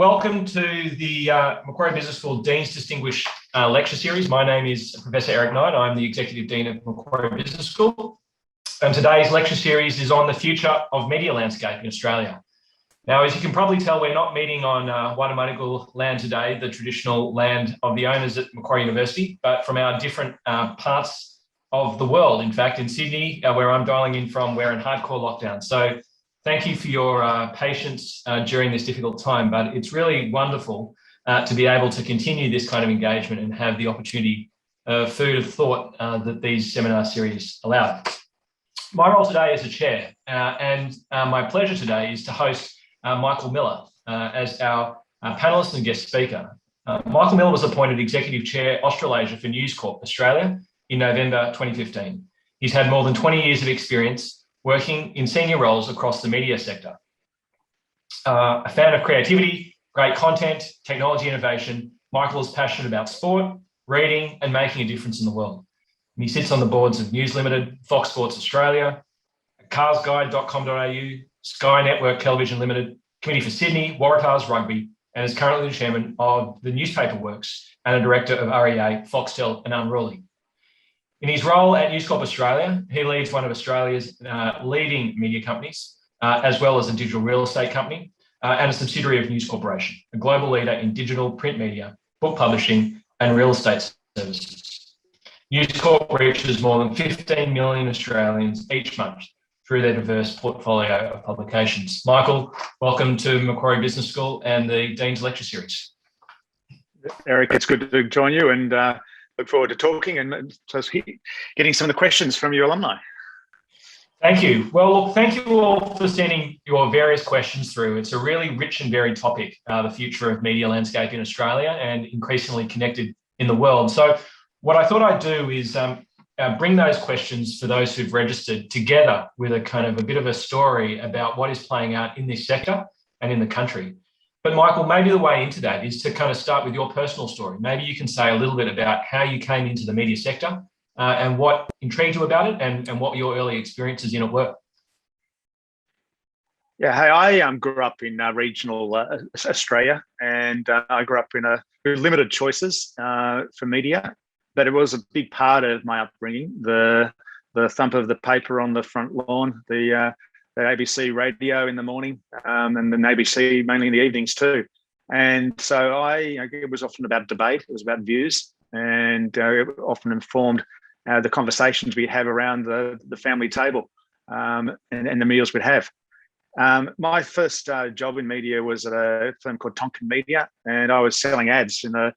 Welcome to the Macquarie Business School Dean's Distinguished Lecture Series. My name is Professor Eric Knight. I'm the Executive Dean of Macquarie Business School. And today's lecture series is on the future of media landscape in Australia. Now, as you can probably tell, we're not meeting on Waitamatigal land today, the traditional land of the owners at Macquarie University, but from our different parts of the world. In fact, in Sydney, where I'm dialing in from, we're in hardcore lockdown. So thank you for your patience during this difficult time, but it's really wonderful to be able to continue this kind of engagement and have the opportunity of food of thought that these seminar series allow. My role today is a chair, and my pleasure today is to host Michael Miller as our panelist and guest speaker. Michael Miller was appointed Executive Chair Australasia for News Corp Australia in November 2015. He's had more than 20 years of experience working in senior roles across the media sector. A fan of creativity, great content, technology innovation, Michael is passionate about sport, reading, and making a difference in the world. And he sits on the boards of News Limited, Fox Sports Australia, carsguide.com.au, Sky Network Television Limited, Committee for Sydney, Waratahs Rugby, and is currently the chairman of the Newspaper Works and a director of REA, Foxtel, and Unruly. In his role at News Corp Australia, he leads one of Australia's leading media companies, as well as a digital real estate company and a subsidiary of News Corporation, a global leader in digital print media, book publishing, and real estate services. News Corp reaches more than 15 million Australians each month through their diverse portfolio of publications. Michael, welcome to Macquarie Business School and the Dean's Lecture Series. Eric, it's good to join you and look forward to talking and getting some of the questions from your alumni. Thank you. Well, look, thank you all for sending your various questions through. It's a really rich and varied topic, the future of media landscape in Australia and increasingly connected in the world. So what I thought I'd do is bring those questions for those who've registered together with a kind of a bit of a story about what is playing out in this sector and in the country. But Michael, maybe the way into that is to kind of start with your personal story. Maybe you can say a little bit about how you came into the media sector and what intrigued you about it and what your early experiences in it were. Yeah, hey, I grew up in regional Australia, and I grew up in with limited choices for media, but it was a big part of my upbringing. The thump of the paper on the front lawn, the ABC radio in the morning, and then ABC mainly in the evenings too. And so it was often about debate, it was about views, and it often informed the conversations we'd have around the family table and the meals we'd have. My first job in media was at a firm called Tonkin Media, and I was selling ads in a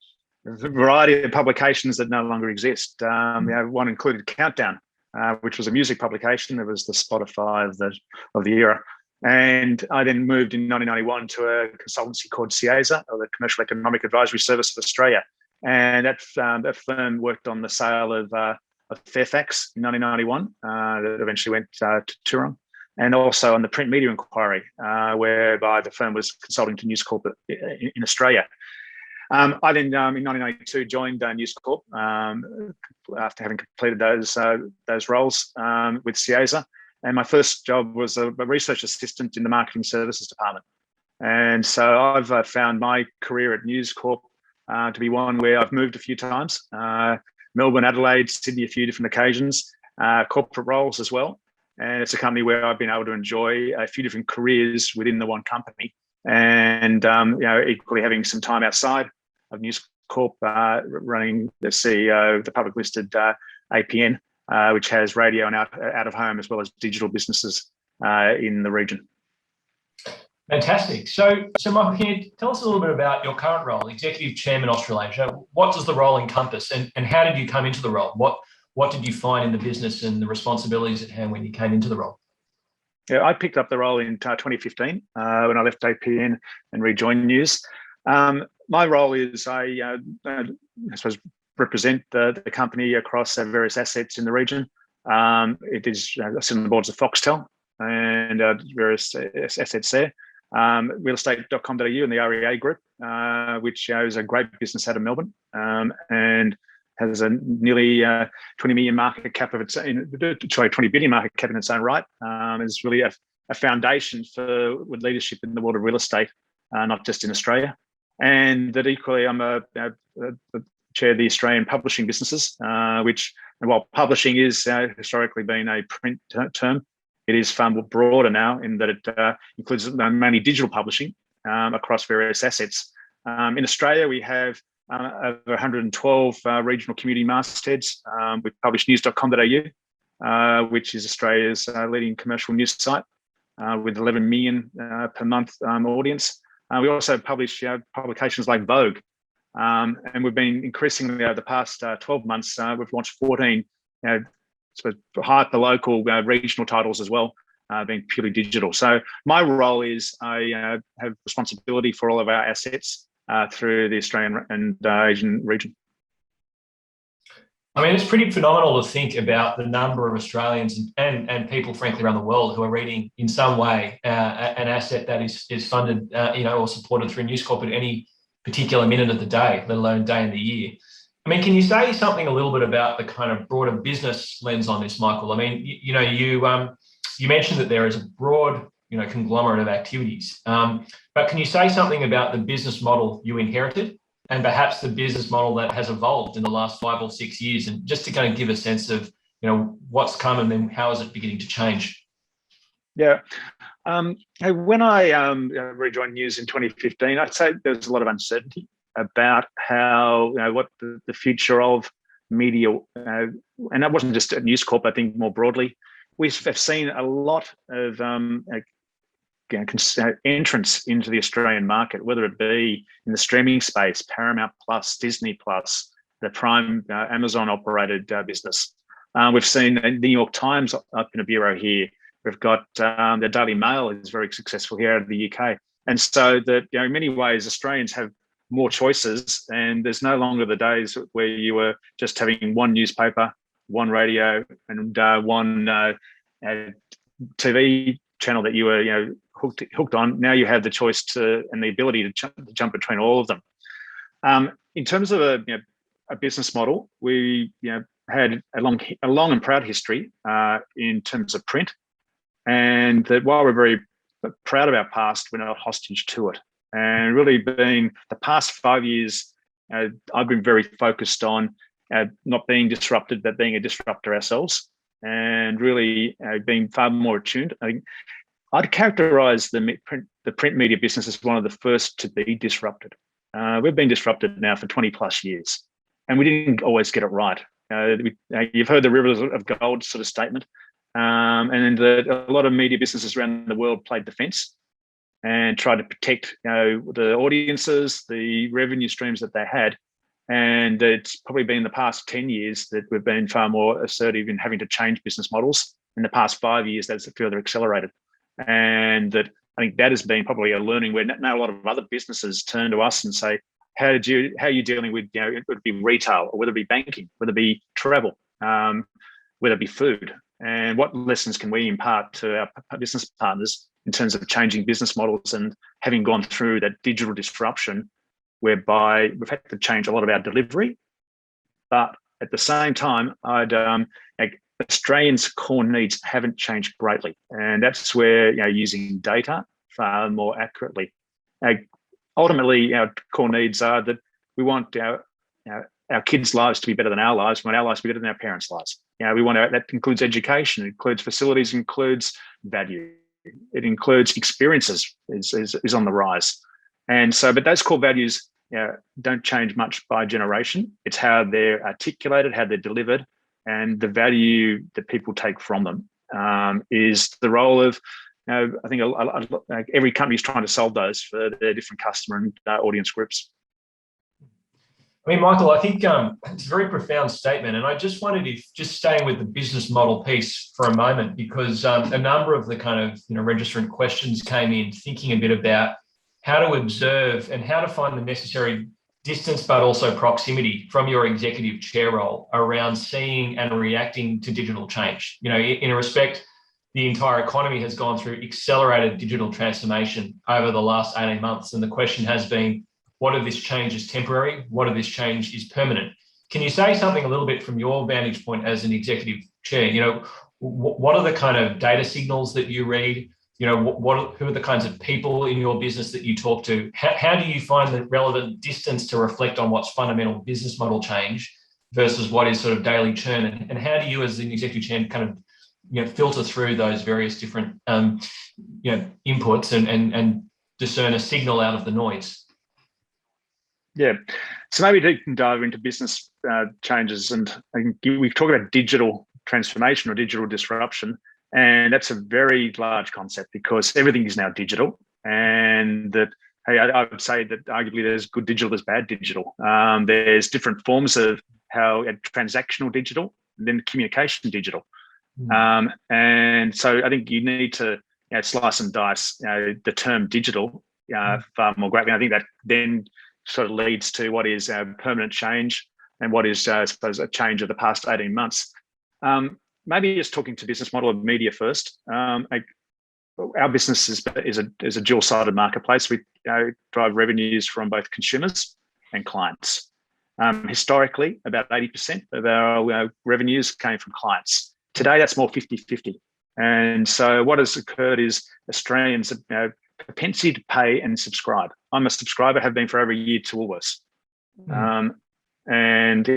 variety of publications that no longer exist. One included Countdown, which was a music publication. It was the Spotify of the era. And I then moved in 1991 to a consultancy called CIESA, or the Commercial Economic Advisory Service of Australia. And that firm worked on the sale of Fairfax in 1991, that eventually went to Turon, and also on the print media inquiry, whereby the firm was consulting to News Corp in Australia. I then, in 1992, joined News Corp after having completed those roles with CIESA. And my first job was a research assistant in the marketing services department. And so I've found my career at News Corp to be one where I've moved a few times, Melbourne, Adelaide, Sydney, a few different occasions, corporate roles as well. And it's a company where I've been able to enjoy a few different careers within the one company. And equally having some time outside of News Corp, running the CEO of the public listed APN, which has radio and out of home as well as digital businesses in the region. Fantastic. So Michael, can you tell us a little bit about your current role, Executive Chairman Australasia? What does the role encompass, and how did you come into the role? What did you find in the business and the responsibilities at hand when you came into the role? Yeah, I picked up the role in 2015 when I left APN and rejoined News. My role is I suppose represent the company across various assets in the region. It is I sit on the boards of Foxtel and various assets there. Realestate.com.au and the REA Group, which is a great business out of Melbourne, and has a nearly 20 million market cap of its own, 20 billion market cap in its own right. Is really a foundation for with leadership in the world of real estate not just in Australia. And that equally, I'm a chair of the Australian Publishing Businesses, which, while publishing is historically been a print term, it is far more broader now in that it includes mainly digital publishing across various assets. In Australia, we have over 112 regional community mastheads. We publish news.com.au, which is Australia's leading commercial news site with 11 million per month audience. We also publish publications like Vogue. And we've been increasingly over the past 12 months, we've launched 14 hyper-local regional titles as well, being purely digital. So my role is I have responsibility for all of our assets through the Australian and Asian region. I mean, it's pretty phenomenal to think about the number of Australians and people, frankly, around the world who are reading in some way an asset that is funded, or supported through News Corp at any particular minute of the day, let alone day in the year. I mean, can you say something a little bit about the kind of broader business lens on this, Michael? I mean, you mentioned that there is a broad, conglomerate of activities, but can you say something about the business model you inherited and perhaps the business model that has evolved in the last 5 or 6 years, and just to kind of give a sense of, what's come and then how is it beginning to change? Yeah. When I rejoined News in 2015, I'd say there was a lot of uncertainty about how, what the future of media, and that wasn't just at News Corp, I think more broadly. We have seen a lot of entrance into the Australian market, whether it be in the streaming space, Paramount Plus, Disney Plus, the Prime Amazon operated business. We've seen the New York Times open a bureau here. We've got the Daily Mail is very successful here out of the UK. And so that, in many ways, Australians have more choices, and there's no longer the days where you were just having one newspaper, one radio, and one TV channel that you were hooked on. Now you have the choice and the ability to jump between all of them. In terms of a business model, we had a long and proud history in terms of print, and that while we're very proud of our past, we're not hostage to it. And really, being the past 5 years, I've been very focused on not being disrupted, but being a disruptor ourselves, and really being far more attuned. I'd characterise the print media business as one of the first to be disrupted. We've been disrupted now for 20 plus years, and we didn't always get it right. You've heard the rivers of gold sort of statement, and a lot of media businesses around the world played defence and tried to protect the audiences, the revenue streams that they had. And it's probably been the past 10 years that we've been far more assertive in having to change business models. In the past 5 years, that's further accelerated. And that I think that has been probably a learning where now a lot of other businesses turn to us and say, how are you dealing with, it would be retail, or whether it be banking, whether it be travel, whether it be food, and what lessons can we impart to our business partners in terms of changing business models and having gone through that digital disruption, whereby we've had to change a lot of our delivery. But at the same time, Australians' core needs haven't changed greatly. And that's where using data far more accurately. Ultimately, our core needs are that we want our kids' lives to be better than our lives. We want our lives to be better than our parents' lives. That includes education, it includes facilities, it includes value. It includes experiences is on the rise. And so, but those core values don't change much by generation. It's how they're articulated, how they're delivered, and the value that people take from them is the role of, I think every company is trying to solve those for their different customer and audience groups. I mean, Michael, I think it's a very profound statement. And I just wondered if, just staying with the business model piece for a moment, because a number of the kind of registrant questions came in thinking a bit about how to observe and how to find the necessary distance, but also proximity from your executive chair role around seeing and reacting to digital change. In a respect, the entire economy has gone through accelerated digital transformation over the last 18 months. And the question has been, what of this change is temporary? What of this change is permanent? Can you say something a little bit from your vantage point as an executive chair? What are the kind of data signals that you read? who are the kinds of people in your business that you talk to? How do you find the relevant distance to reflect on what's fundamental business model change versus what is sort of daily churn? And how do you, as an executive chair, kind of filter through those various different inputs and discern a signal out of the noise? Yeah, so maybe we can dive into business changes, and we talk about digital transformation or digital disruption, and that's a very large concept because everything is now digital, and that, hey, I would say that arguably there's good digital, there's bad digital. There's different forms of how transactional digital, and then communication digital. And so I think you need to slice and dice the term digital far more greatly. I think that then sort of leads to what is permanent change and what is, I suppose, a change of the past 18 months. Maybe just talking to business model of media first. Our business is a dual-sided marketplace. We drive revenues from both consumers and clients. Historically, about 80% of our revenues came from clients. Today, that's more 50-50. And so what has occurred is Australians' propensity to pay and subscribe. I'm a subscriber, have been for over a year to Woolworths. And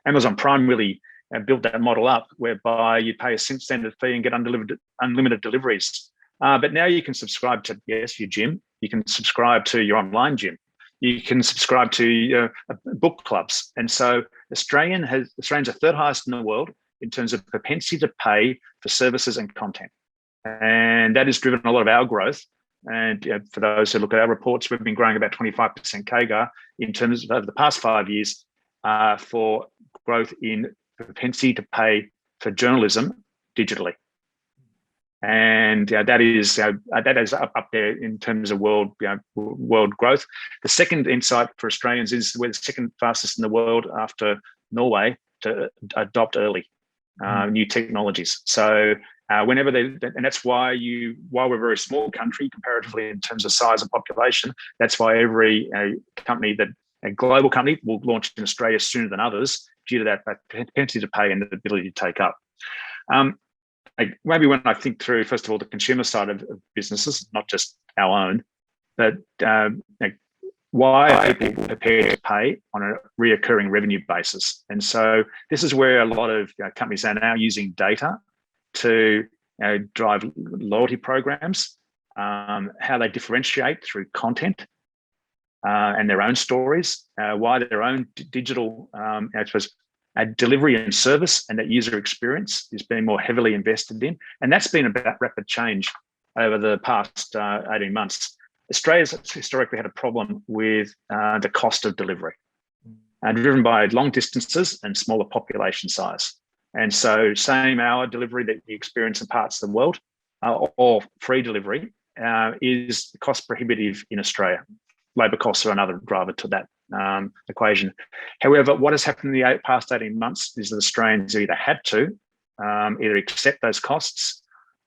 Amazon Prime really built that model up whereby you pay a standard fee and get unlimited deliveries. But now you can subscribe to, yes, your gym. You can subscribe to your online gym. You can subscribe to book clubs. And so Australians are third highest in the world in terms of propensity to pay for services and content. And that has driven a lot of our growth. And for those who look at our reports, we've been growing about 25% CAGR in terms of over the past 5 years for growth in propensity to pay for journalism digitally. And that is up there in terms of world growth. The second insight for Australians is we're the second fastest in the world after Norway to adopt early new technologies. So whenever and that's why while we're a very small country comparatively in terms of size and population, that's why every a global company will launch in Australia sooner than others due to that propensity to pay and the ability to take up. Maybe when I think through, first of all, the consumer side of businesses, not just our own, but why are people prepared to pay on a reoccurring revenue basis? And so this is where a lot of companies are now using data to drive loyalty programs, how they differentiate through content and their own stories, why their own digital, I suppose, delivery and service and that user experience is being more heavily invested in. And that's been about rapid change over the past 18 months. Australia's historically had a problem with the cost of delivery, driven by long distances and smaller population size. And so same hour delivery that you experience in parts of the world or free delivery is cost prohibitive in Australia. Labour costs are another driver to that equation. However, what has happened in the past 18 months is that Australians either had to either accept those costs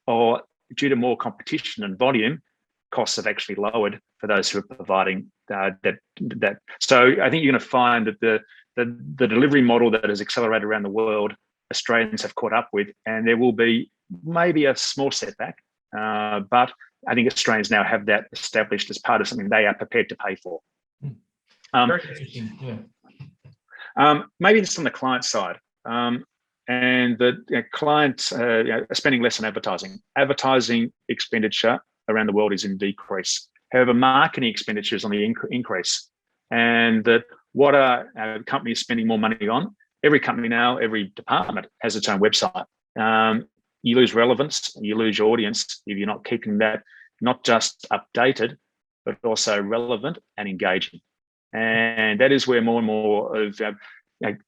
or due to more competition and volume, costs have actually lowered for those who are providing that. So I think you're going to find that the delivery model that has accelerated around the world, Australians have caught up with, and there will be maybe a small setback, but I think Australians now have that established as part of something they are prepared to pay for. Very interesting. Yeah. Maybe just on the client side, and the clients are spending less on advertising. Advertising expenditure around the world is in decrease. However, marketing expenditure is on the increase. And that what are companies spending more money on? Every company now, every department has its own website. You lose relevance, you lose your audience if you're not keeping that not just updated, but also relevant and engaging. And that is where more and more of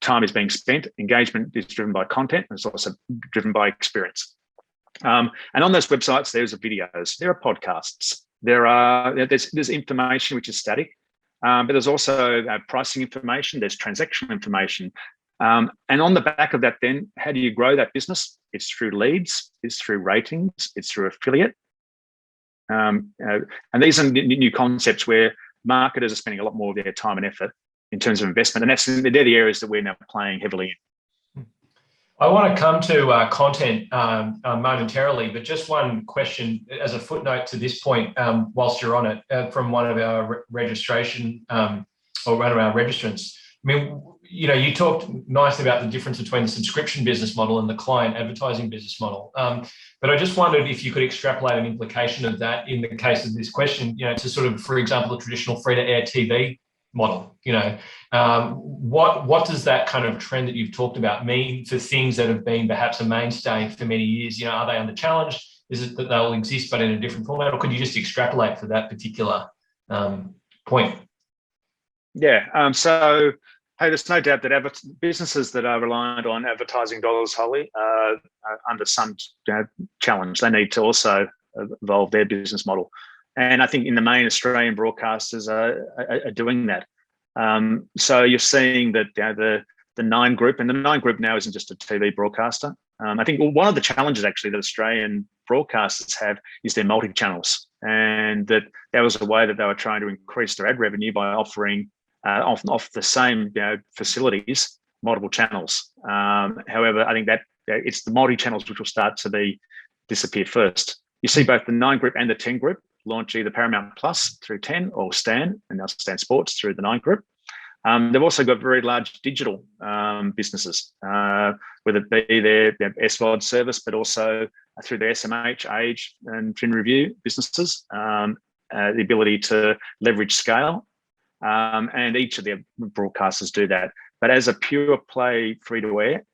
time is being spent. Engagement is driven by content, and it's also driven by experience. And on those websites, there's videos, there are podcasts, there's information which is static, but there's also pricing information, there's transactional information. And on the back of that, then, how do you grow that business? It's through leads, it's through ratings, it's through affiliate. And these are new concepts where marketers are spending a lot more of their time and effort in terms of investment. And they're the areas that we're now playing heavily in. I want to come to content momentarily, but just one question as a footnote to this point, whilst you're on it, from one of our registration or one of our registrants. I mean, you talked nicely about the difference between the subscription business model and the client advertising business model. But I just wondered if you could extrapolate an implication of that in the case of this question, to sort of, for example, the traditional free-to-air TV model. What does that kind of trend that you've talked about mean for things that have been perhaps a mainstay for many years? Are they under challenge? Is it that they'll exist but in a different format, or could you just extrapolate for that particular point? Yeah. So, hey, there's no doubt that businesses that are reliant on advertising dollars wholly are under some challenge. They need to also evolve their business model. And I think in the main, Australian broadcasters are doing that. So you're seeing that the Nine Group, and the Nine Group now isn't just a TV broadcaster. I think one of the challenges actually that Australian broadcasters have is their multi-channels, and that was a way that they were trying to increase their ad revenue by offering off the same facilities multiple channels. However, I think that it's the multi-channels which will start to disappear first. You see both the Nine Group and the 10 Group launch either Paramount Plus through 10 or Stan, and now Stan Sports through the Nine Group. They've also got very large digital businesses, whether it be their SVOD service, but also through their SMH, Age, and Fin Review businesses, the ability to leverage scale. And each of their broadcasters do that. But as a pure play free-to-air,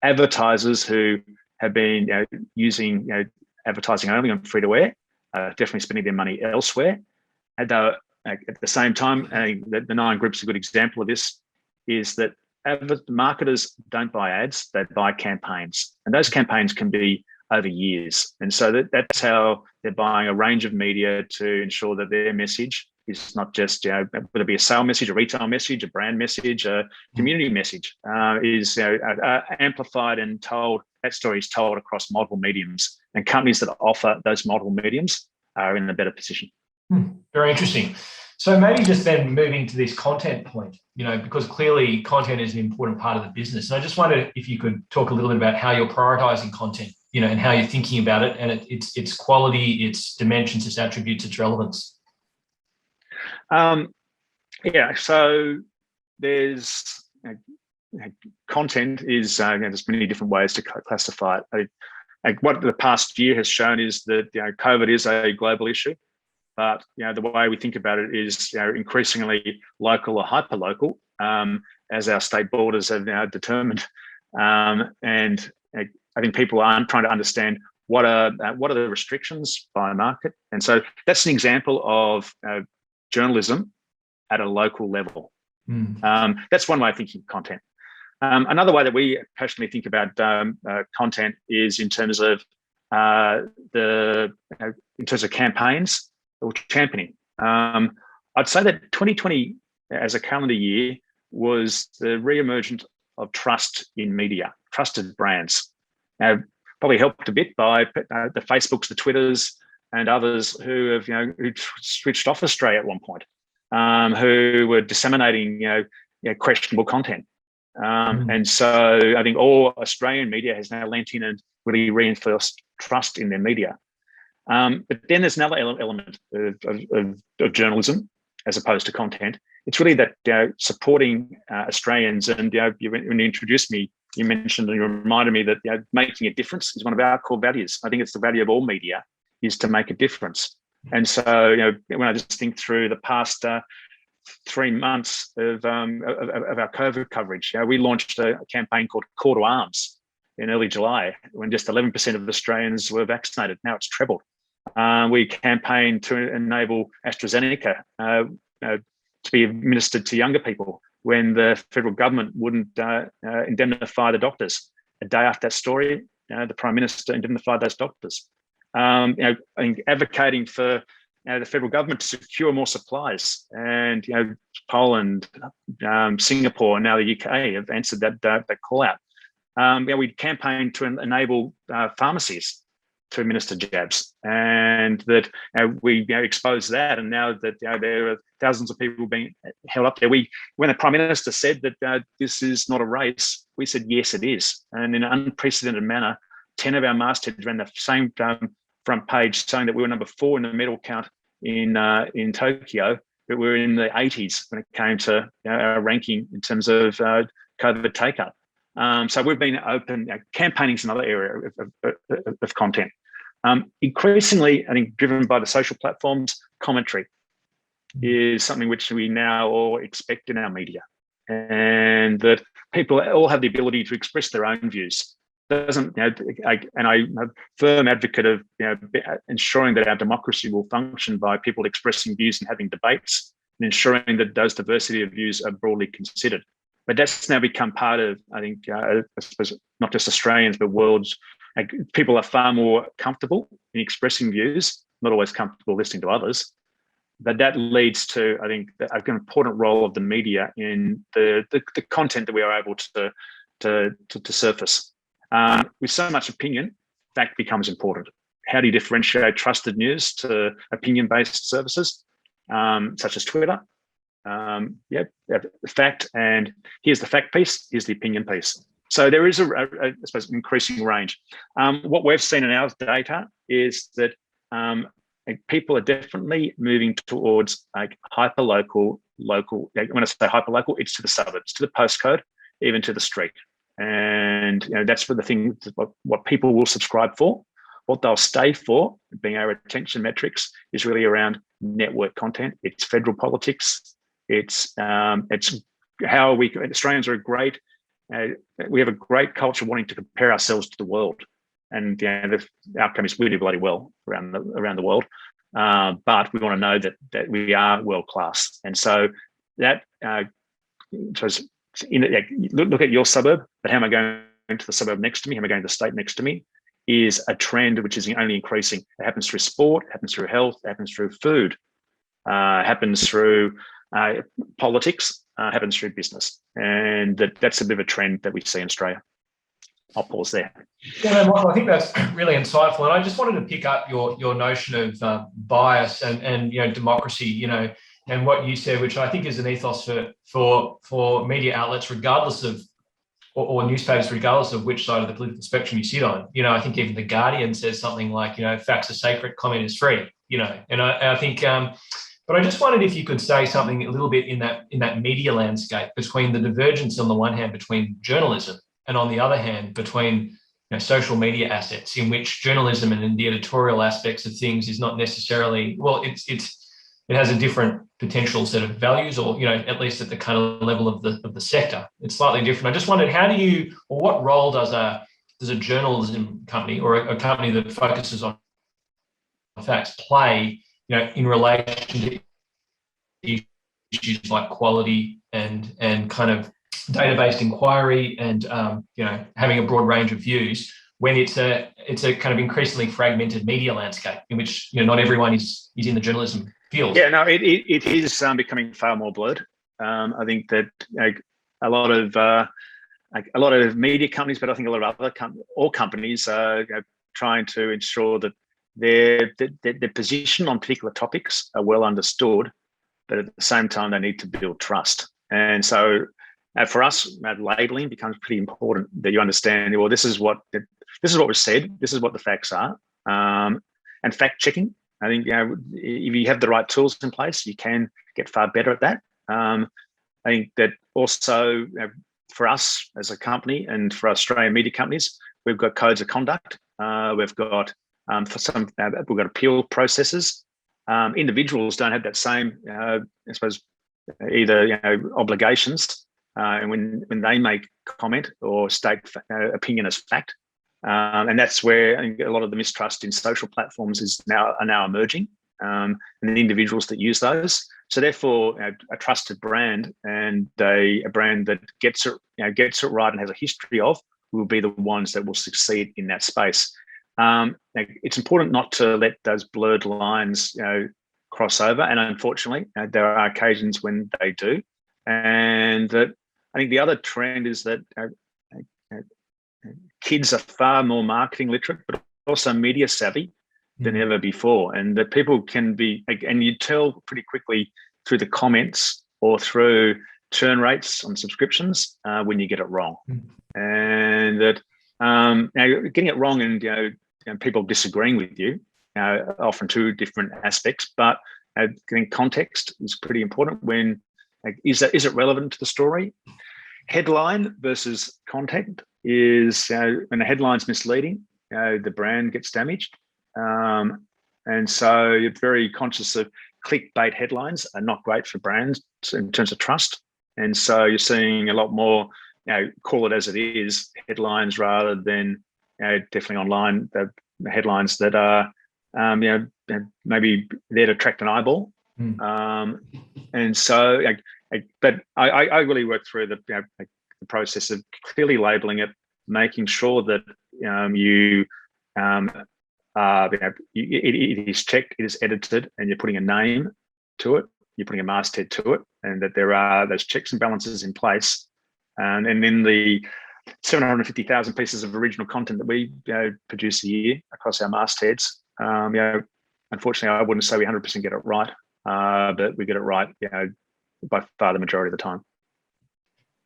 advertisers who have been using advertising only on free-to-air, definitely spending their money elsewhere. And at the same time, the Nine Group's a good example of this, is that marketers don't buy ads, they buy campaigns. And those campaigns can be over years. And so that's how they're buying a range of media to ensure that their message is not just, whether it be a sale message, a retail message, a brand message, a community message, is amplified and told. That story is told across multiple mediums, and companies that offer those multiple mediums are in a better position. Very interesting. So maybe just then moving to this content point, because clearly content is an important part of the business. And I just wondered if you could talk a little bit about how you're prioritizing content, and how you're thinking about it, and its quality, its dimensions, its attributes, its relevance. So there's content is there's many different ways to classify it. What the past year has shown is that COVID is a global issue, but the way we think about it is increasingly local or hyper local, as our state borders have now determined. And I think people are trying to understand what are the restrictions by market, and so that's an example of journalism at a local level. That's one way of thinking content. Another way that we personally think about content is in terms of campaigns or championing. I'd say that 2020 as a calendar year was the re-emergence of trust in media, trusted brands. Probably helped a bit by the Facebooks, the Twitters, and others who have who switched off Australia at one point, who were disseminating questionable content. And so I think all Australian media has now lent in and really reinforced trust in their media. But then there's another element of journalism as opposed to content. It's really that supporting Australians. And when you introduced me, you mentioned and you reminded me that making a difference is one of our core values. I think it's the value of all media, is to make a difference. And so when I just think through the past 3 months of our COVID coverage, we launched a campaign called Call to Arms in early July, when just 11% of Australians were vaccinated. Now it's trebled. We campaigned to enable AstraZeneca to be administered to younger people when the federal government wouldn't indemnify the doctors. A day after that story, the Prime Minister indemnified those doctors. I think advocating for the federal government to secure more supplies, and Poland, Singapore, and now the UK have answered that call out. We campaigned to enable pharmacies to minister jabs, and that we expose that. And now that there are thousands of people being held up there, when the Prime Minister said that this is not a race, we said yes, it is, and in an unprecedented manner, 10 of our mastheads ran the same front page saying that we were number 4 in the medal count in Tokyo, but we were in the 80s when it came to our ranking in terms of COVID take-up. So we've been open. Campaigning is another area of content. Increasingly, I think, driven by the social platforms, commentary is something which we now all expect in our media, and that people all have the ability to express their own views. I'm a firm advocate of ensuring that our democracy will function by people expressing views and having debates, and ensuring that those diversity of views are broadly considered. But that's now become part of, I think, I suppose, not just Australians, but world's. People are far more comfortable in expressing views, not always comfortable listening to others. But that leads to, I think, an important role of the media in the content that we are able to surface. With so much opinion, fact becomes important. How do you differentiate trusted news to opinion-based services, such as Twitter? Fact, and here's the fact piece, here's the opinion piece. So there is I suppose, increasing range. What we've seen in our data is that people are definitely moving towards hyper-local. When I say hyper-local, it's to the suburbs, to the postcode, even to the street. And that's for the thing, what people will subscribe for. What they'll stay for, being our retention metrics, is really around network content. It's federal politics. It's how Australians are great. We have a great culture wanting to compare ourselves to the world, and the outcome is we do bloody well around the world. But we want to know that we are world class, and so that look at your suburb, but how am I going to the suburb next to me? How am I going to the state next to me? Is a trend which is only increasing. It happens through sport, happens through health, happens through food, happens through politics, happens through business, and that's a bit of a trend that we see in Australia. I'll pause there. Yeah, no, Michael, I think that's really insightful, and I just wanted to pick up your notion of bias and democracy, and what you said, which I think is an ethos for media outlets, regardless of or newspapers, regardless of which side of the political spectrum you sit on. I think even The Guardian says something like, facts are sacred, comment is free. And I think. But I just wondered if you could say something a little bit in that media landscape between the divergence on the one hand between journalism and on the other hand between social media assets, in which journalism and the editorial aspects of things is not necessarily, well, it has a different potential set of values, or at least at the kind of level of the sector, it's slightly different. I just wondered, what role does a journalism company or a company that focuses on facts play in relation to issues like quality and kind of data-based inquiry and having a broad range of views, when it's a kind of increasingly fragmented media landscape in which not everyone is in the journalism field. Yeah, no, it is becoming far more blurred. I think that a lot of media companies, but I think a lot of other all companies are trying to ensure that their position on particular topics are well understood, but at the same time they need to build trust. And so for us, labeling becomes pretty important, that you understand, well, this is what was said, this is what the facts are, and fact checking. I think if you have the right tools in place, you can get far better at that. I think that also for us as a company and for Australian media companies, we've got codes of conduct. We've got we've got appeal processes. Individuals don't have that same, I suppose, either obligations, and when they make comment or state opinion as fact. And that's where I think a lot of the mistrust in social platforms are now emerging, and the individuals that use those. So therefore, a trusted brand and a brand that gets it right and has a history of will be the ones that will succeed in that space. It's important not to let those blurred lines cross over, and unfortunately, there are occasions when they do. And that I think the other trend is that kids are far more marketing literate, but also media savvy than ever before, and that people can be, and you tell pretty quickly through the comments or through churn rates on subscriptions when you get it wrong, and that now getting it wrong and people disagreeing with you, often two different aspects, but getting context is pretty important. When is it relevant to the story? Headline versus content is when the headline's misleading, the brand gets damaged, and so you're very conscious of clickbait headlines are not great for brands in terms of trust, and so you're seeing a lot more, call it as it is, headlines rather than definitely online the headlines that are maybe there to attract an eyeball. And so but I really work through the process of clearly labeling it, making sure that it is checked, it is edited, and you're putting a name to it, you're putting a masthead to it, and that there are those checks and balances in place. And then the 750,000 pieces of original content that we produce a year across our mastheads, unfortunately, I wouldn't say we 100% get it right, but we get it right, by far the majority of the time.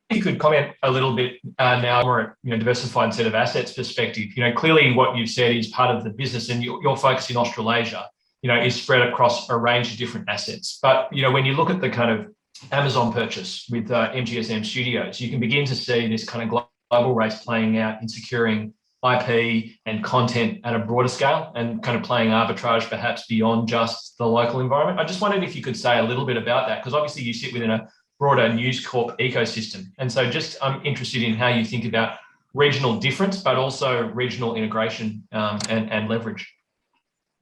If you could comment a little bit now, more diversified set of assets perspective. Clearly what you've said is part of the business, and your focus in Australasia, is spread across a range of different assets. But when you look at the kind of Amazon purchase with MGSM Studios, you can begin to see this kind of global race playing out in securing IP and content at a broader scale and kind of playing arbitrage perhaps beyond just the local environment. I just wondered if you could say a little bit about that, because obviously you sit within a broader News Corp ecosystem. And so I'm interested in how you think about regional difference, but also regional integration and leverage.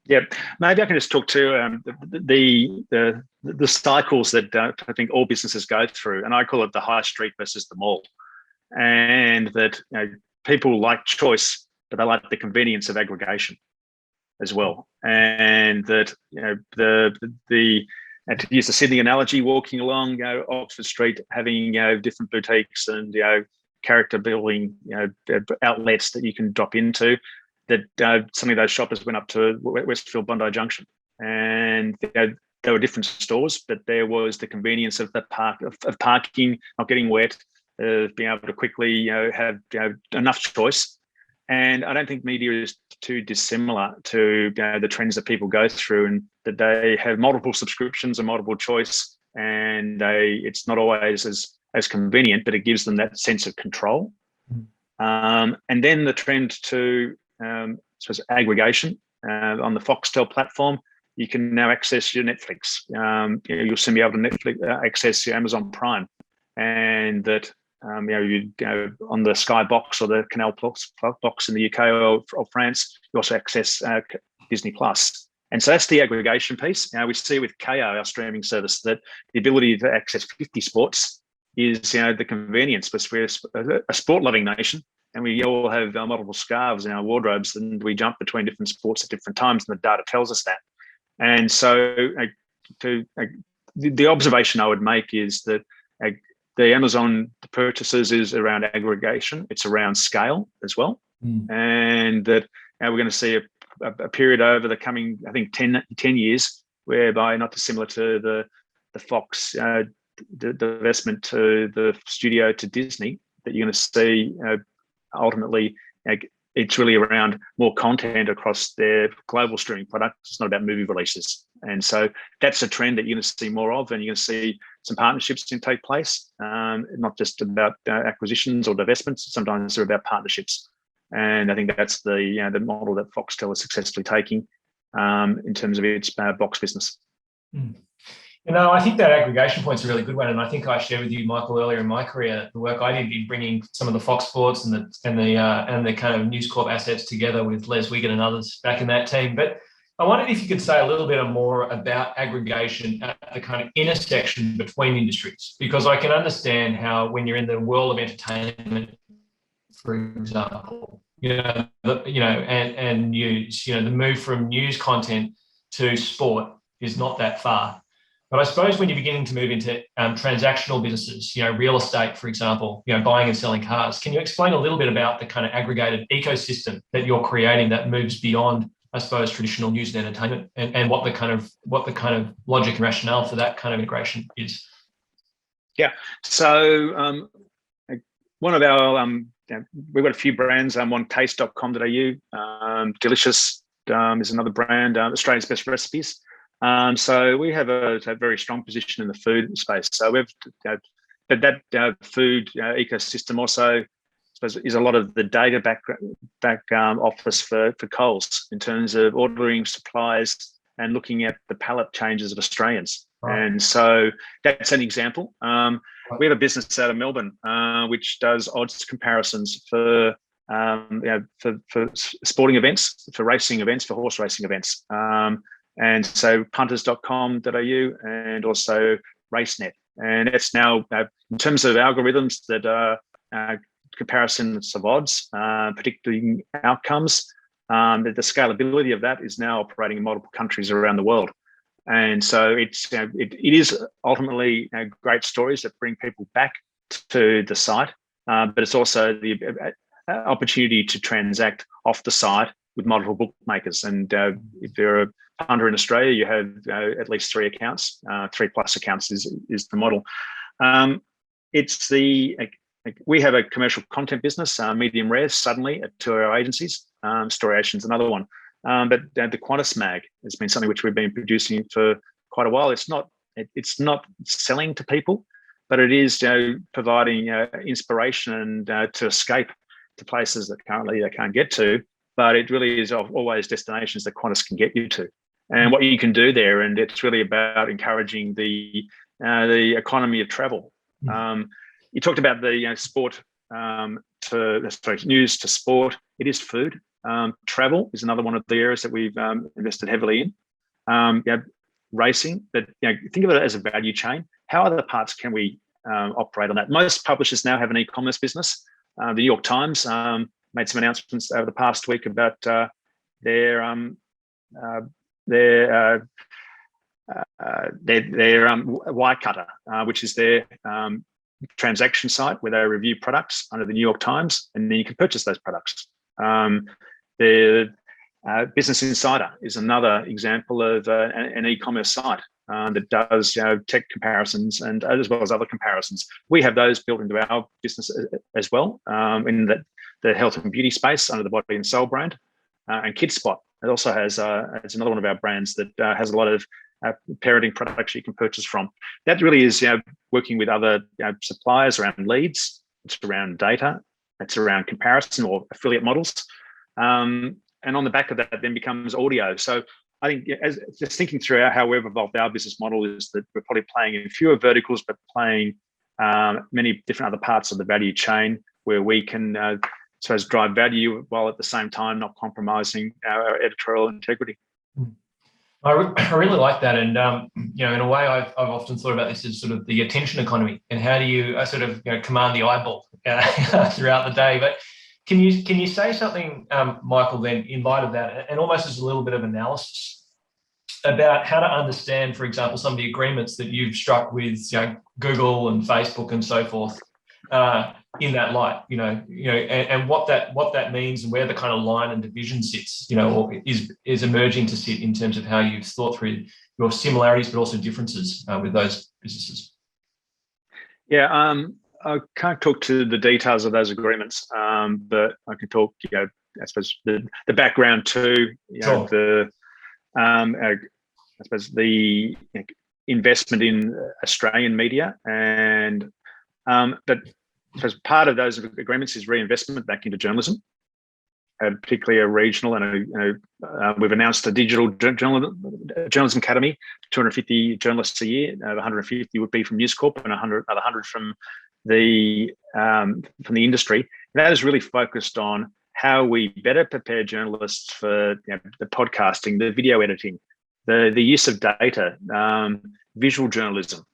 Yeah, maybe I can just talk to the cycles that I think all businesses go through, and I call it the high street versus the mall, and that people like choice, but they like the convenience of aggregation as well, and that and to use the Sydney analogy, walking along Oxford Street, having different boutiques and character building outlets that you can drop into. That some of those shoppers went up to Westfield Bondi Junction, and there were different stores, but there was the convenience of the parking, not getting wet, being able to quickly have enough choice. And I don't think media is too dissimilar to the trends that people go through, and that they have multiple subscriptions and multiple choice, and it's not always as convenient, but it gives them that sense of control. And then the trend to aggregation on the Foxtel platform, you can now access your Netflix. You'll soon be able to access your Amazon Prime, and that you on the Sky box or the Canal Plus box in the UK or France, you also access Disney Plus. And so that's the aggregation piece. We see with KO, our streaming service, that the ability to access 50 sports is the convenience. But we're a sport-loving nation, and we all have multiple scarves in our wardrobes, and we jump between different sports at different times, and the data tells us that. And so the observation I would make is that the Amazon purchases is around aggregation. It's around scale as well. And that we're going to see a period over the coming, I think, 10 years, whereby, not dissimilar to the Fox divestment to the studio to Disney, that you're going to see ultimately it's really around more content across their global streaming product. It's not about movie releases. And so that's a trend that you're going to see more of, and you're going to see some partnerships can take place, not just about acquisitions or divestments. Sometimes they're about partnerships. And I think that's the model that Foxtel is successfully taking in terms of its box business. I think that aggregation point's a really good one, and I think I shared with you, Michael, earlier in my career, the work I did in bringing some of the Fox Sports and the kind of News Corp assets together with Les Wiggin and others back in that team. But I wondered if you could say a little bit more about aggregation at the kind of intersection between industries, because I can understand how when you're in the world of entertainment, for example, and news, the move from news content to sport is not that far. But I suppose when you're beginning to move into transactional businesses, real estate, for example, buying and selling cars, can you explain a little bit about the kind of aggregated ecosystem that you're creating that moves beyond, I suppose, traditional news and entertainment, and what the kind of logic and rationale for that kind of integration is? Yeah. So one of our we've got a few brands. On taste.com.au. Delicious is another brand. Australia's Best Recipes. So we have a very strong position in the food space. So we've but that food ecosystem also, I suppose, is a lot of the data back office for Coles in terms of ordering supplies and looking at the palate changes of Australians. Right. And so that's an example. We have a business out of Melbourne which does odds comparisons for sporting events, for racing events, for horse racing events. And so punters.com.au and also RaceNet. And it's now, in terms of algorithms that are comparisons of odds, predicting outcomes, the scalability of that is now operating in multiple countries around the world. And so it is ultimately great stories that bring people back to the site, but it's also the opportunity to transact off the site with multiple bookmakers. And if you're a punter in Australia, you have at least 3 accounts. 3+ accounts is the model. We have a commercial content business, Medium Rare, suddenly at 2 of our agencies. Storyation's another one. But the Qantas Mag has been something which we've been producing for quite a while. It's not selling to people, but it is providing inspiration and to escape to places that currently they can't get to. But it really is always destinations that Qantas can get you to, and what you can do there. And it's really about encouraging the economy of travel. You talked about the sport news to sport. It is food. Travel is another one of the areas that we've invested heavily in. Racing, but think of it as a value chain. How other parts can we operate on that? Most publishers now have an e-commerce business. The New York Times made some announcements over the past week about their Wirecutter, which is their transaction site where they review products under the New York Times, and then you can purchase those products. The Business Insider is another example of an e-commerce site that does tech comparisons and as well as other comparisons. We have those built into our business as well, in the health and beauty space under the Body and Soul brand. And KidSpot, it also has it's another one of our brands that has a lot of parenting products you can purchase from. That really is working with other suppliers around leads. It's around data. It's around comparison or affiliate models. And on the back of that then becomes audio. So I think just thinking through how we've evolved our business model is that we're probably playing in fewer verticals, but playing many different other parts of the value chain where we can drive value while at the same time not compromising our editorial integrity. I really like that, and in a way, I've often thought about this as sort of the attention economy, and how do you command the eyeball throughout the day. But can you say something, Michael, then in light of that, and almost as a little bit of analysis about how to understand, for example, some of the agreements that you've struck with Google and Facebook and so forth in that light, and what that means and where the kind of line and division sits, or is emerging to sit in terms of how you've thought through your similarities but also differences with those businesses. Yeah, I can't talk to the details of those agreements, but I can talk, I suppose the background to, sure. I suppose the investment in Australian media, and but as part of those agreements is reinvestment back into journalism, particularly a regional, and we've announced a digital journalism academy, 250 journalists a year. 150 would be from News Corp, and another 100 from the industry. And that is really focused on how we better prepare journalists for the podcasting, the video editing, the use of data, visual journalism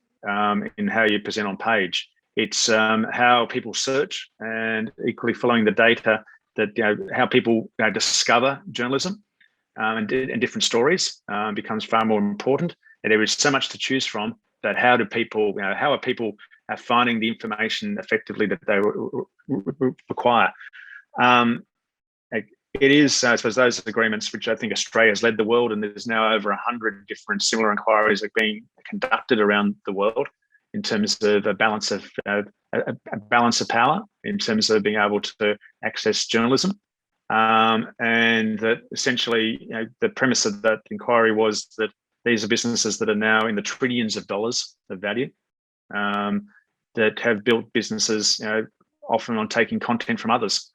in how you present on page. It's how people search, and equally following the data that how people discover journalism and different stories becomes far more important. there is so much to choose from. That how do people, how are people finding the information effectively that they require? It is, I suppose, those agreements which I think Australia has led the world, and there's now over 100 different similar inquiries are being conducted around the world in terms of a balance of power, in terms of being able to access journalism, and that essentially, the premise of that inquiry was that these are businesses that are now in the trillions of dollars of value, that have built businesses, often on taking content from others.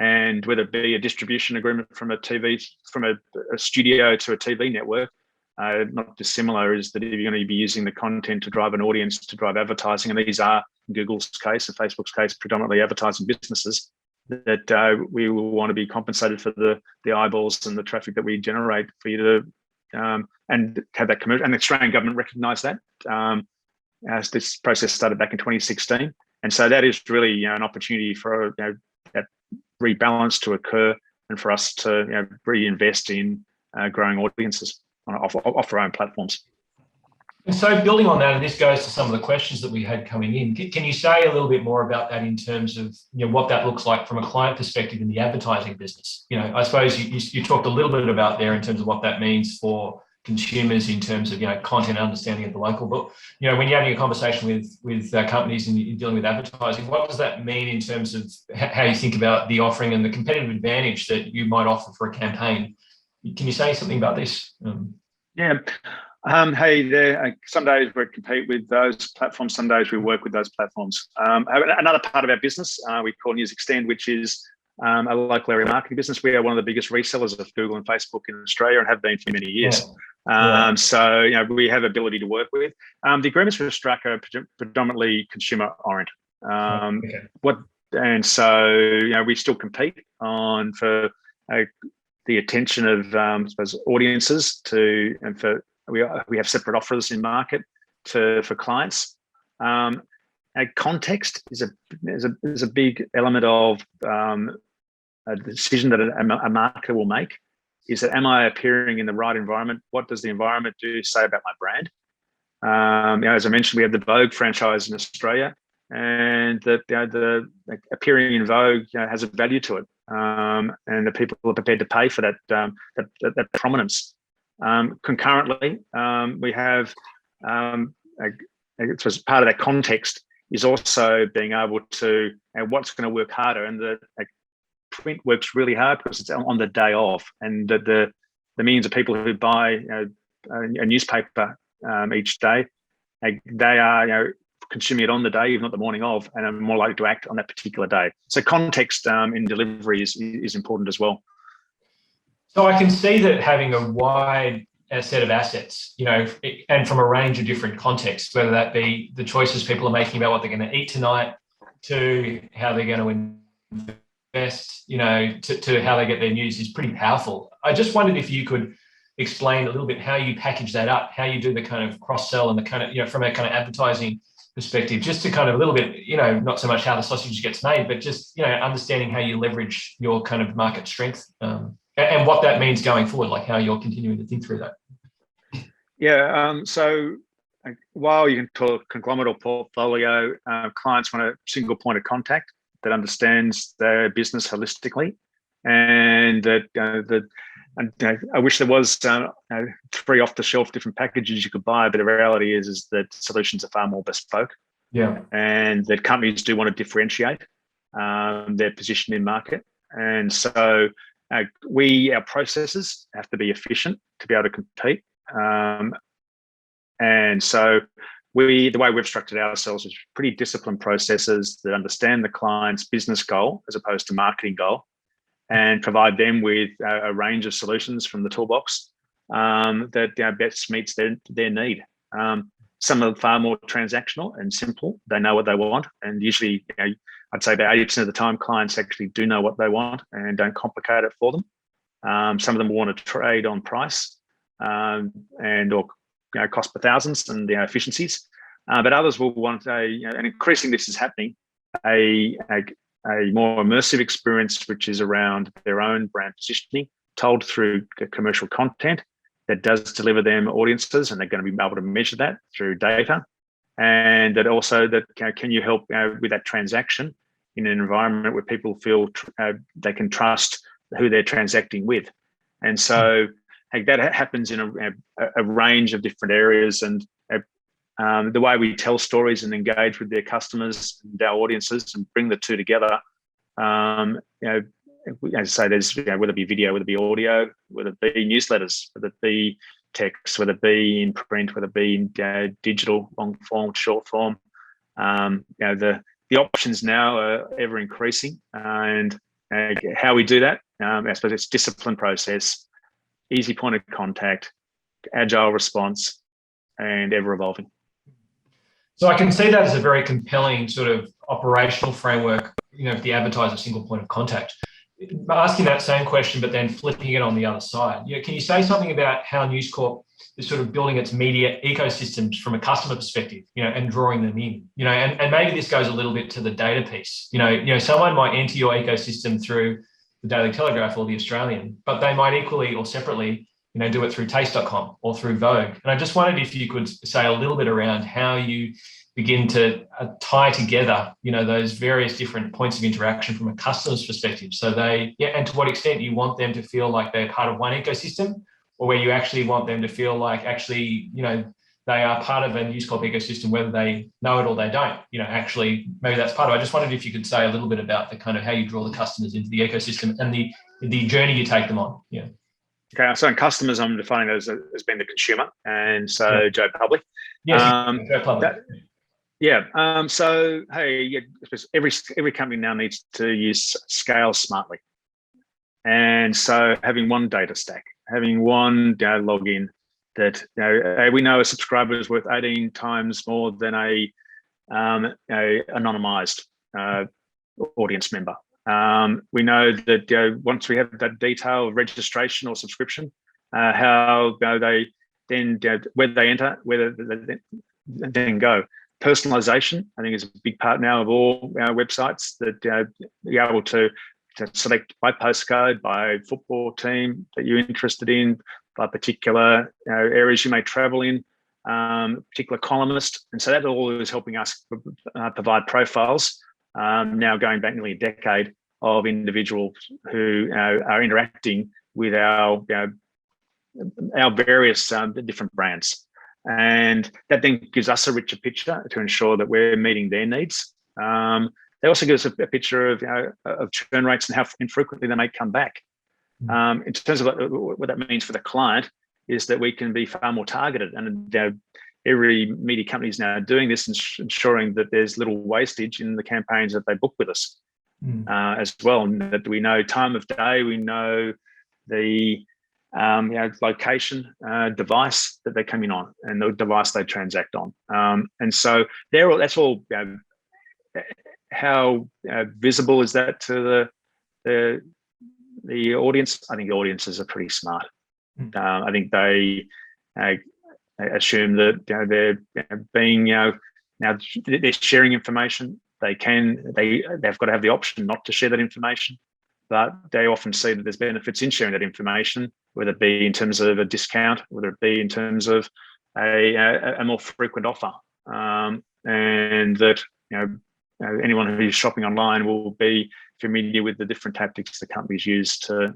And whether it be a distribution agreement from a studio to a TV network, not dissimilar is that if you're going to be using the content to drive an audience, to drive advertising, and these are, in Google's case and Facebook's case, predominantly advertising businesses, that we will want to be compensated for the eyeballs and the traffic that we generate for you to, and have that commercial. And the Australian government recognised that as this process started back in 2016. And so that is really an opportunity for that rebalance to occur, and for us to reinvest in growing audiences off our own platforms. And so building on that, and this goes to some of the questions that we had coming in, can you say a little bit more about that in terms of what that looks like from a client perspective in the advertising business? I suppose you talked a little bit about there in terms of what that means for consumers in terms of content understanding at the local. But when you're having a conversation with companies and you're dealing with advertising, what does that mean in terms of how you think about the offering and the competitive advantage that you might offer for a campaign? Can you say something about this? Hey there. Some days we compete with those platforms. Some days we work with those platforms. Another part of our business we call News Extend, which is a local area marketing business. We are one of the biggest resellers of Google and Facebook in Australia, and have been for many years. So we have ability to work with. The agreements we've struck are predominantly consumer oriented. And so we still compete for the attention of I suppose audiences we have separate offers in market for clients. Context is a big element of a decision that a marketer will make. Is that, am I appearing in the right environment? What does the environment say about my brand? As I mentioned, we have the Vogue franchise in Australia, and the appearing in Vogue has a value to it, and the people are prepared to pay for that prominence. Concurrently, we have as part of that context is also being able to what's going to work harder, and the print works really hard because it's on the day of, and the millions of people who buy a newspaper each day, they are consuming it on the day, if not the morning of, and are more likely to act on that particular day. So context in delivery is important as well. So I can see that having a wide set of assets, and from a range of different contexts, whether that be the choices people are making about what they're going to eat tonight, to how they're going to invest, to how they get their news, is pretty powerful. I just wondered if you could explain a little bit how you package that up, how you do the kind of cross-sell and the kind of, from a kind of advertising perspective, just to kind of a little bit, not so much how the sausage gets made, but just, understanding how you leverage your kind of market strength, and what that means going forward, like how you're continuing to think through that. So while you can talk conglomerate or portfolio, clients want a single point of contact that understands their business holistically, and that I wish there was 3 off-the-shelf different packages you could buy, but the reality is that solutions are far more bespoke. And that companies do want to differentiate their position in market, and so our processes have to be efficient to be able to compete. And so the way we've structured ourselves is pretty disciplined processes that understand the client's business goal as opposed to marketing goal, and provide them with a range of solutions from the toolbox that best meets their need. Some are far more transactional and simple. They know what they want, and usually, I'd say about 80% of the time, clients actually do know what they want and don't complicate it for them. Some of them want to trade on price or cost per thousands and efficiencies, but others will want and increasingly this is happening, a more immersive experience, which is around their own brand positioning, told through commercial content that does deliver them audiences, and they're going to be able to measure that through data. And that also that can you help with that transaction in an environment where people feel they can trust who they're transacting with. And so that happens in a range of different areas. And the way we tell stories and engage with their customers and our audiences and bring the two together, as I say, there's whether it be video, whether it be audio, whether it be newsletters, whether it be text, whether it be in print, whether it be in digital, long form, short form. The options now are ever increasing, and how we do that, I suppose it's disciplined process, easy point of contact, agile response, and ever evolving. So I can see that as a very compelling sort of operational framework, for the advertiser single point of contact. Asking that same question, but then flipping it on the other side. Can you say something about how News Corp is sort of building its media ecosystems from a customer perspective, and drawing them in, and maybe this goes a little bit to the data piece. Someone might enter your ecosystem through the Daily Telegraph or the Australian, but they might equally or separately, do it through taste.com or through Vogue. And I just wondered if you could say a little bit around how you begin to tie together, those various different points of interaction from a customer's perspective. So and to what extent you want them to feel like they're part of one ecosystem, or where you actually want them to feel like actually, they are part of a News Corp ecosystem, whether they know it or they don't, actually, maybe that's part of it. I just wondered if you could say a little bit about the kind of how you draw the customers into the ecosystem and the journey you take them on. Yeah. Okay, so in customers, I'm defining those as being the consumer, and so Joe Public. Yes, Joe Public. So hey, every company now needs to use scale smartly, and so having one data stack, having one login that we know a subscriber is worth 18 times more than a anonymized audience member. We know that once we have that detail of registration or subscription, how they then where they enter, whether they then go. Personalization, I think, is a big part now of all our websites, that you're able to select by postcode, by football team that you're interested in, by particular areas you may travel in, particular columnist. And so that all is helping us provide profiles, now going back nearly a decade, of individuals who are interacting with our various different brands. And that then gives us a richer picture to ensure that we're meeting their needs. They also give us a picture of churn rates and how infrequently they may come back. In terms of what that means for the client, is that we can be far more targeted. And every media company is now doing this, ensuring that there's little wastage in the campaigns that they book with us as well. And that we know time of day, we know the location, device that they come in on, and the device they transact on. And so that's all. How visible is that to the audience? I think the audiences are pretty smart. I think they assume that they're being now they're sharing information. They've got to have the option not to share that information, but they often see that there's benefits in sharing that information, whether it be in terms of a discount, whether it be in terms of a more frequent offer, and that anyone who's shopping online will be familiar with the different tactics the companies use to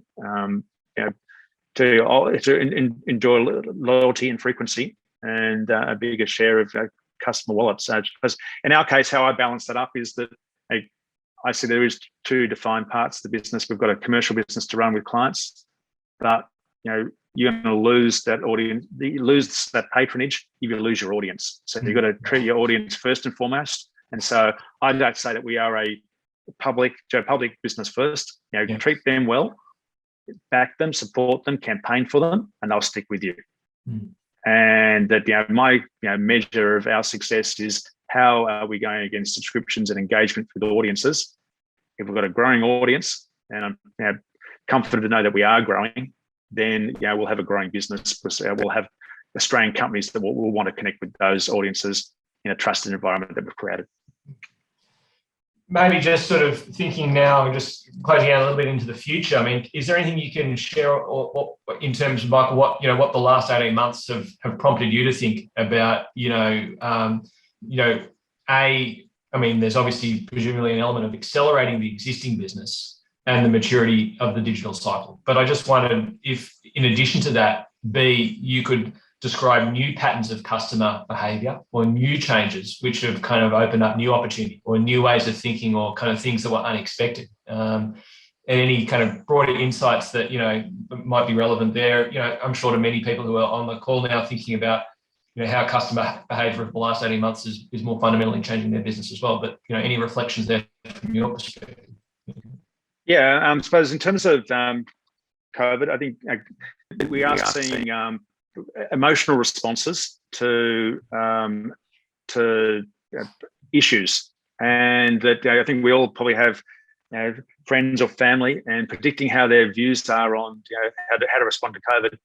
enjoy loyalty and frequency, and a bigger share of customer wallets. Because in our case, how I balance that up is that I see there is two defined parts of the business. We've got a commercial business to run with clients, but you're going to lose that audience, you lose that patronage if you lose your audience. So you've got to treat your audience first and foremost. And so I'd like to say that we are a Joe Public business first. Treat them well, back them, support them, campaign for them, and they'll stick with you. And that my measure of our success is how are we going against subscriptions and engagement with audiences. If we've got a growing audience, and I'm comforted to know that we are growing, then we'll have a growing business, because we'll have Australian companies that will want to connect with those audiences in a trusted environment that we've created. maybe just sort of thinking now and just closing out a little bit into the future. I mean, is there anything you can share or in terms of, Michael, what the last 18 months have prompted you to think about, I mean, there's obviously presumably an element of accelerating the existing business and the maturity of the digital cycle. But I just wondered if, in addition to that, you could describe new patterns of customer behaviour or new changes which have kind of opened up new opportunity or new ways of thinking or kind of things that were unexpected. And any kind of broader insights that, might be relevant there. I'm sure to many people who are on the call now thinking about how customer behaviour of the last 18 months is more fundamentally changing their business as well. But, any reflections there from your perspective? Yeah, I suppose in terms of COVID, I think we are seeing emotional responses to issues, and that I think we all probably have friends or family, and predicting how their views are on how to respond to COVID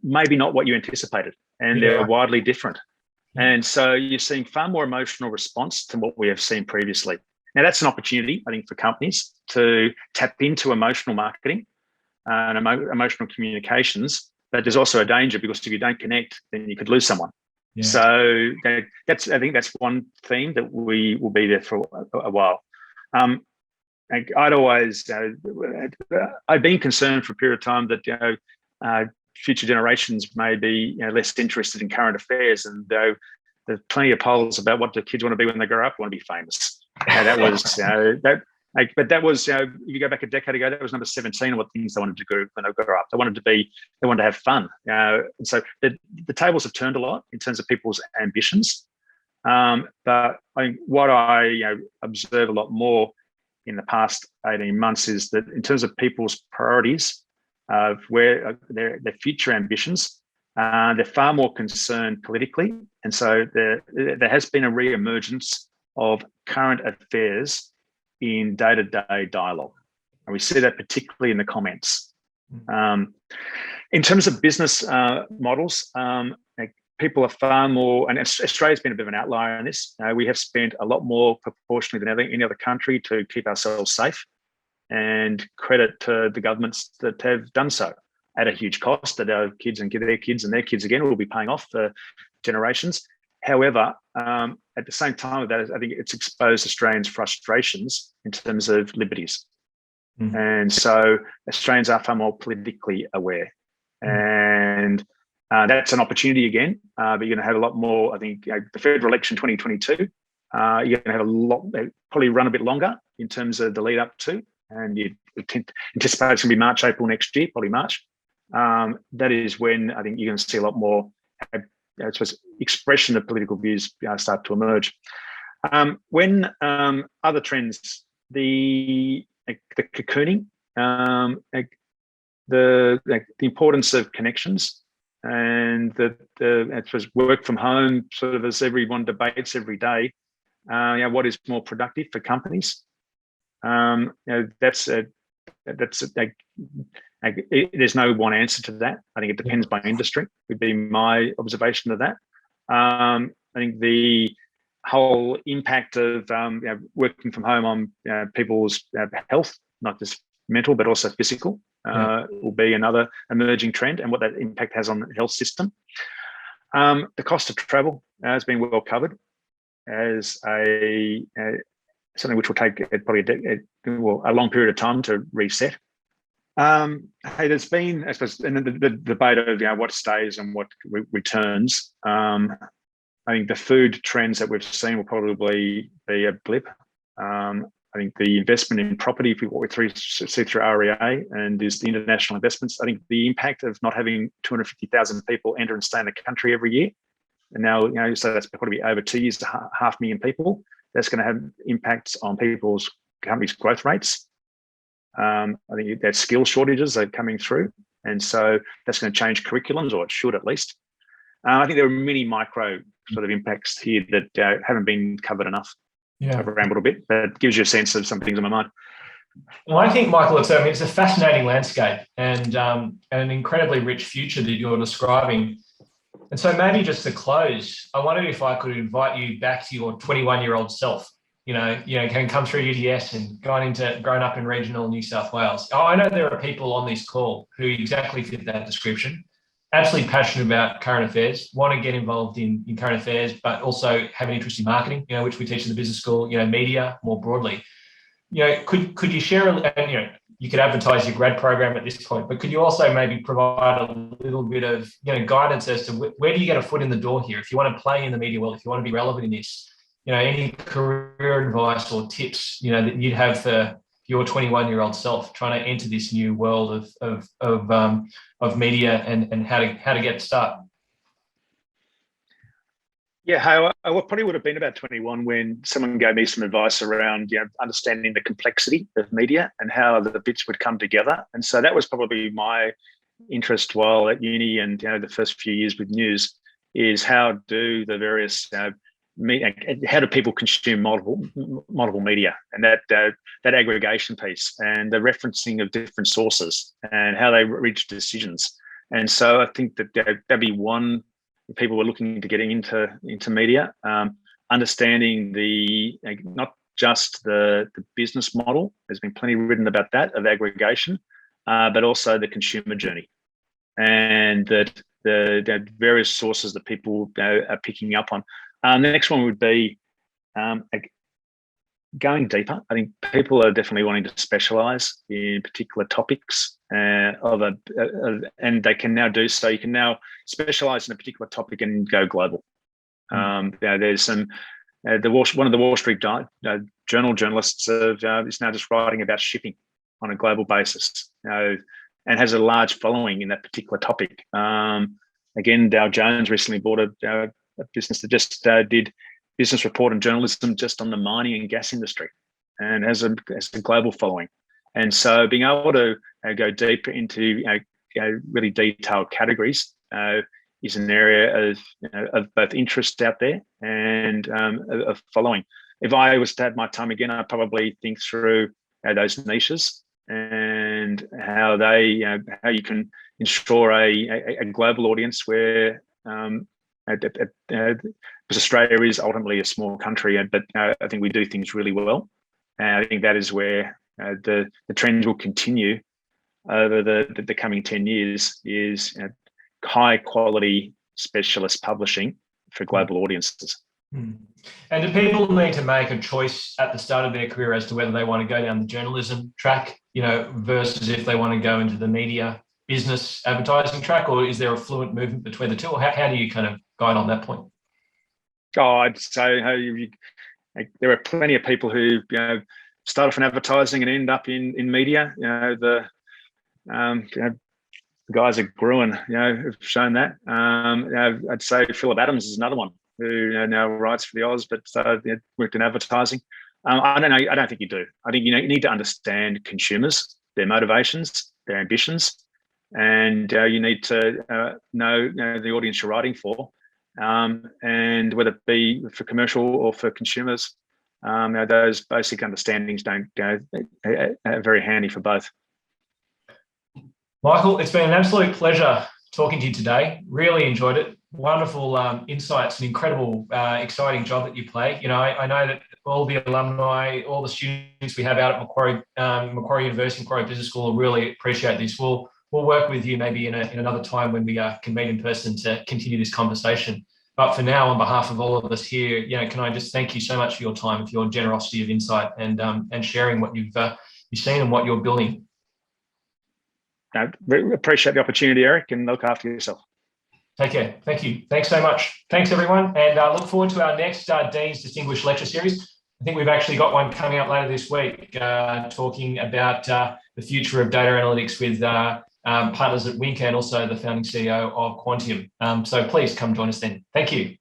maybe not what you anticipated, and they're widely different. And so you're seeing far more emotional response to what we have seen previously. Now that's an opportunity, I think, for companies to tap into emotional marketing and emotional communications. But there's also a danger, because if you don't connect, then you could lose someone. Yeah. So I think that's one theme that we will be there for a while. I've been concerned for a period of time that future generations may be less interested in current affairs, and there's plenty of polls about what the kids want to be when they grow up. Want to be famous. That was but that was if you go back a decade ago, that was number 17 of what things they wanted to do when they grow up. They wanted to have fun. And so the tables have turned a lot in terms of people's ambitions. But I think what I observe a lot more in the past 18 months is that in terms of people's priorities of where their future ambitions, they're far more concerned politically. And so there has been a re-emergence of current affairs in day-to-day dialogue. And we see that particularly in the comments. In terms of business models, people are far more, and Australia's been a bit of an outlier in this. We have spent a lot more proportionally than any other country to keep ourselves safe, and credit to the governments that have done so at a huge cost that our kids and their kids and their kids again will be paying off for generations. However, at the same time of that, I think it's exposed Australians' frustrations in terms of liberties. And so Australians are far more politically aware. And that's an opportunity again, but you're going to have a lot more, I think, the federal election 2022, you're going to have a lot, probably run a bit longer in terms of the lead up to, and you anticipate it's going to be March, April next year, probably March. That is when I think you're going to see a lot more expression of political views start to emerge. When other trends, the cocooning, the importance of connections, and the work from home, sort of as everyone debates every day, what is more productive for companies? There's no one answer to that. I think it depends by industry, would be my observation of that. I think the whole impact of working from home on people's health, not just mental, but also physical, will be another emerging trend, and what that impact has on the health system. The cost of travel has been well covered as something which will take probably a long period of time to reset. Hey, there's been, I suppose, and the debate of what stays and what returns. I think the food trends that we've seen will probably be a blip. I think the investment in property, what we see through REA, and is the international investments. I think the impact of not having 250,000 people enter and stay in the country every year, and now so that's probably over 2 years, 500,000 people. That's going to have impacts on people's companies' growth rates. I think that skill shortages are coming through, and so that's going to change curriculums, or it should at least. I think there are many micro sort of impacts here that haven't been covered enough. Yeah, I've rambled a bit, but it gives you a sense of some things on my mind. Well, I think, Michael, it's a fascinating landscape and an incredibly rich future that you're describing. And so maybe just to close, I wondered if I could invite you back to your 21-year-old self can come through UTS and grown up in regional New South Wales. I know there are people on this call who exactly fit that description. Absolutely passionate about current affairs, want to get involved in current affairs, but also have an interest in marketing, which we teach in the business school, media more broadly. Could you share, and you could advertise your grad program at this point, but could you also maybe provide a little bit of guidance as to where do you get a foot in the door here? If you want to play in the media world, if you want to be relevant in this, any career advice or tips, that you'd have for your 21-year-old self trying to enter this new world of media and how to get started? Yeah, I probably would have been about 21 when someone gave me some advice around understanding the complexity of media and how the bits would come together. And so that was probably my interest while at uni and the first few years with news, is how do the various how do people consume multiple media, and that aggregation piece and the referencing of different sources and how they reach decisions. And so I think that'd be one. People were looking to getting into media, understanding not just the business model. There's been plenty written about that of aggregation, but also the consumer journey, and that the various sources that people are picking up on. The next one would be going deeper. I think people are definitely wanting to specialize in particular topics and they can now do so. You can now specialize in a particular topic and go global. There's some one of the Wall Street Journal journalists is now just writing about shipping on a global basis, and has a large following in that particular topic. Again, Dow Jones recently bought a business that just did business report and journalism just on the mining and gas industry, and has a global following. And so being able to go deeper into really detailed categories is an area of both interest out there and of following. If I was to have my time again, I'd probably think through those niches and how you can ensure a global audience where because Australia is ultimately a small country, but I think we do things really well. And I think that is where the trends will continue over the coming 10 years is high quality specialist publishing for global audiences. And do people need to make a choice at the start of their career as to whether they want to go down the journalism track, versus if they want to go into the media business advertising track, or is there a fluent movement between the two? Or how do you kind of guide on that point? Oh, I'd say there are plenty of people who start off in advertising and end up in media. The guys at Gruen, have shown that. I'd say Philip Adams is another one who now writes for the Oz, but worked in advertising. I don't know. I don't think you do. I think you need to understand consumers, their motivations, their ambitions, and you need to know the audience you're writing for. And whether it be for commercial or for consumers, those basic understandings are very handy for both. Michael, it's been an absolute pleasure talking to you today. Really enjoyed it. Wonderful insights and incredible, exciting job that you play. I know that all the alumni, all the students we have out at Macquarie University, Macquarie Business School really appreciate this. We'll work with you maybe in another time when we can meet in person to continue this conversation. But for now, on behalf of all of us here, can I just thank you so much for your time, for your generosity of insight and sharing what you've seen and what you're building. I appreciate the opportunity, Eric, and look after yourself. Take care. Thank you. Thanks so much. Thanks, everyone. And look forward to our next Dean's Distinguished Lecture Series. I think we've actually got one coming up later this week, talking about the future of data analytics with partners at Wink and also the founding CEO of Quantium. So please come join us then. Thank you.